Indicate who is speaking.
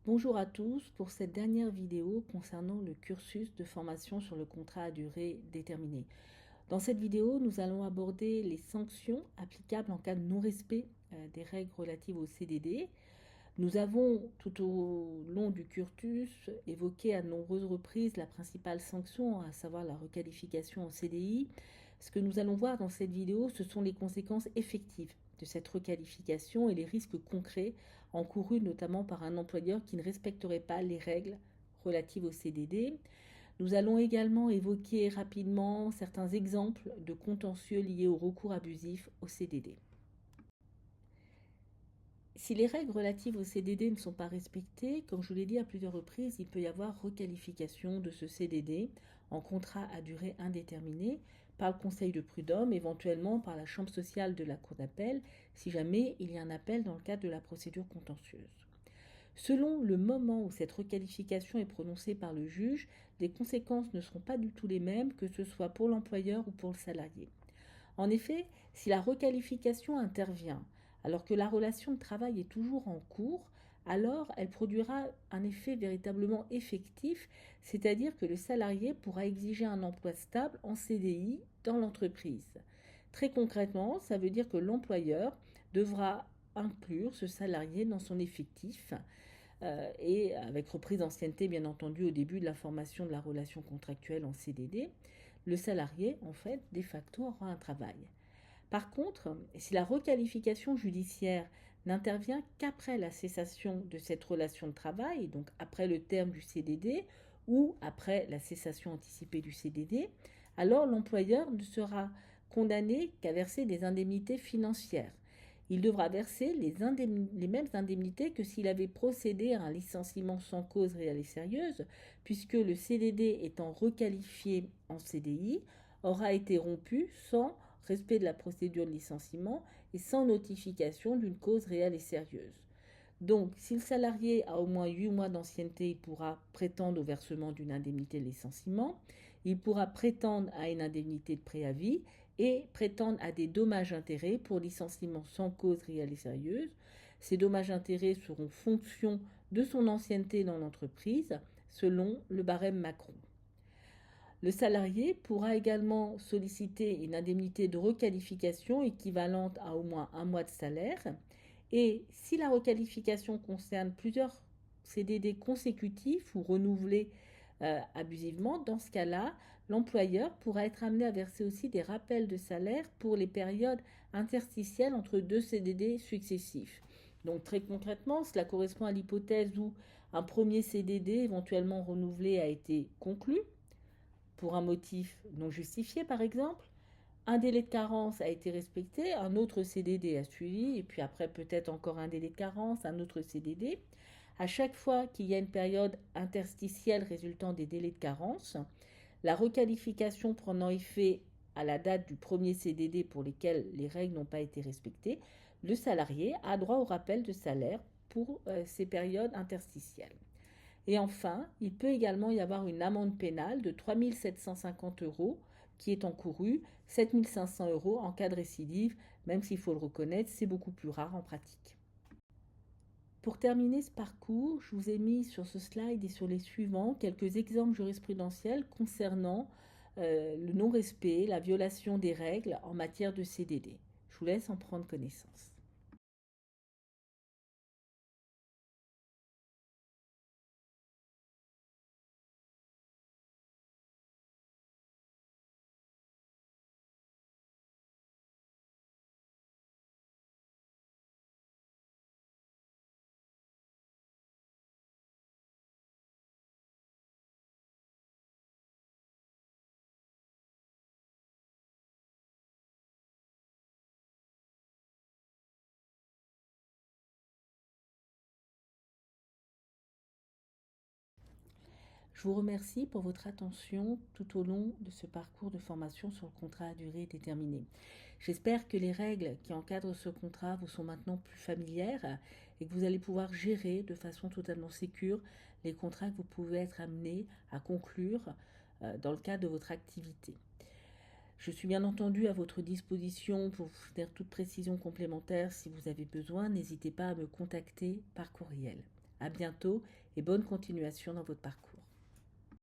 Speaker 1: Bonjour à tous pour cette dernière vidéo concernant le cursus de formation sur le contrat à durée déterminée. Dans cette vidéo, nous allons aborder les sanctions applicables en cas de non-respect des règles relatives au CDD. Nous avons tout au long du cursus évoqué à de nombreuses reprises la principale sanction, à savoir la requalification en CDI. Ce que nous allons voir dans cette vidéo, ce sont les conséquences effectives de cette requalification et les risques concrets encourus notamment par un employeur qui ne respecterait pas les règles relatives au CDD. Nous allons également évoquer rapidement certains exemples de contentieux liés au recours abusif au CDD. Si les règles relatives au CDD ne sont pas respectées, comme je vous l'ai dit à plusieurs reprises, il peut y avoir requalification de ce CDD en contrat à durée indéterminée par le Conseil de prud'homme, éventuellement par la Chambre sociale de la Cour d'appel, si jamais il y a un appel dans le cadre de la procédure contentieuse. Selon le moment où cette requalification est prononcée par le juge, les conséquences ne seront pas du tout les mêmes, que ce soit pour l'employeur ou pour le salarié. En effet, si la requalification intervient alors que la relation de travail est toujours en cours, alors elle produira un effet véritablement effectif, c'est-à-dire que le salarié pourra exiger un emploi stable en CDI dans l'entreprise. Très concrètement, ça veut dire que l'employeur devra inclure ce salarié dans son effectif et avec reprise d'ancienneté bien entendu au début de la formation de la relation contractuelle en CDD, le salarié en fait de facto aura un travail. Par contre, si la requalification judiciaire n'intervient qu'après la cessation de cette relation de travail, donc après le terme du CDD ou après la cessation anticipée du CDD, alors l'employeur ne sera condamné qu'à verser des indemnités financières. Il devra verser les mêmes indemnités que s'il avait procédé à un licenciement sans cause réelle et sérieuse, puisque le CDD étant requalifié en CDI aura été rompu sans respect de la procédure de licenciement et sans notification d'une cause réelle et sérieuse. Donc, si le salarié a au moins 8 mois d'ancienneté, il pourra prétendre au versement d'une indemnité de licenciement, il pourra prétendre à une indemnité de préavis et prétendre à des dommages-intérêts pour licenciement sans cause réelle et sérieuse. Ces dommages-intérêts seront fonction de son ancienneté dans l'entreprise selon le barème Macron. Le salarié pourra également solliciter une indemnité de requalification équivalente à au moins un mois de salaire. Et si la requalification concerne plusieurs CDD consécutifs ou renouvelés abusivement, dans ce cas-là, l'employeur pourra être amené à verser aussi des rappels de salaire pour les périodes interstitielles entre deux CDD successifs. Donc très concrètement, cela correspond à l'hypothèse où un premier CDD éventuellement renouvelé a été conclu pour un motif non justifié par exemple, un délai de carence a été respecté, un autre CDD a suivi, et puis après peut-être encore un délai de carence, un autre CDD. À chaque fois qu'il y a une période interstitielle résultant des délais de carence, la requalification prenant effet à la date du premier CDD pour lesquels les règles n'ont pas été respectées, le salarié a droit au rappel de salaire pour ces périodes interstitielles. Et enfin, il peut également y avoir une amende pénale de 3 750 € qui est encourue, 7 500 € en cas de récidive, même s'il faut le reconnaître, c'est beaucoup plus rare en pratique. Pour terminer ce parcours, je vous ai mis sur ce slide et sur les suivants quelques exemples jurisprudentiels concernant le non-respect, la violation des règles en matière de CDD. Je vous laisse en prendre connaissance. Je vous remercie pour votre attention tout au long de ce parcours de formation sur le contrat à durée déterminée. J'espère que les règles qui encadrent ce contrat vous sont maintenant plus familières et que vous allez pouvoir gérer de façon totalement sécure les contrats que vous pouvez être amenés à conclure dans le cadre de votre activité. Je suis bien entendu à votre disposition pour vous faire toute précision complémentaire si vous avez besoin. N'hésitez pas à me contacter par courriel. À bientôt et bonne continuation dans votre parcours.